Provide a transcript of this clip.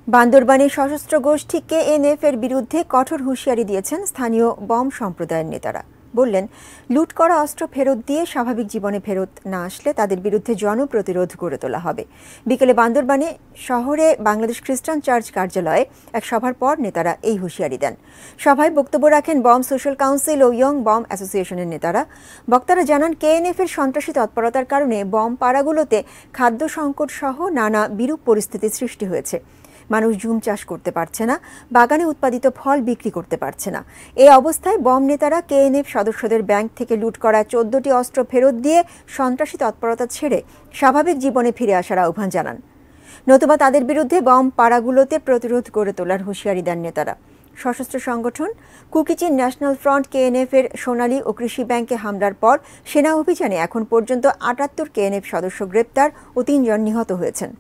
বান্দরবানে সশস্ত্র গোষ্ঠী কেএনএফ এর বিরুদ্ধে কঠোর হুঁশিয়ারি দিয়েছেন স্থানীয় বম সম্প্রদায়ের নেতারা। বললেন, লুট করা অস্ত্র ফেরত দিয়ে স্বাভাবিক জীবনে ফেরত না আসলে তাদের বিরুদ্ধে জনপ্রতিরোধ গড়ে তোলা হবে। বিকেলে বান্দরবানে শহরে বাংলাদেশ খ্রিস্টান চার্চ কার্যালয়ে এক সভার পর নেতারা এই হুঁশিয়ারি দেন। সভায় বক্তব্য রাখেন বম সোশ্যাল কাউন্সিল ও ইয়ং বম অ্যাসোসিয়েশনের নেতারা। বক্তারা জানান, কেএনএফ এর সন্ত্রাসী তৎপরতার কারণে বম পাড়াগুলোতে খাদ্য সংকট সহ নানা বিরূপ পরিস্থিতির সৃষ্টি হয়েছে। মানুষ জুম চাষ করতে পারছে না, বাগানে উৎপাদিত ফল বিক্রি করতে পারছে না। এই অবস্থায় বম নেতারা কেএনএফ সদস্যদের ব্যাংক থেকে লুট করা 14টি অস্ত্র ফেরত দিয়ে সন্ত্রাসী তৎপরতা ছেড়ে স্বাভাবিক জীবনে ফিরে আসার আহ্বান জানান। নতুবা তাদের বিরুদ্ধে বম পাড়াগুলোতে প্রতিরোধ গড়ে তোলার হুঁশিয়ারি দেন নেতারা। সশস্ত্র সংগঠন কুকিচিন ন্যাশনাল ফ্রন্ট কেএনএফ এর সোনালী ও কৃষি ব্যাংকে হামলার পর সেনা অভিযানে এখন পর্যন্ত 78 কেএনএফ সদস্য গ্রেপ্তার ও 3 জন নিহত হয়েছেন।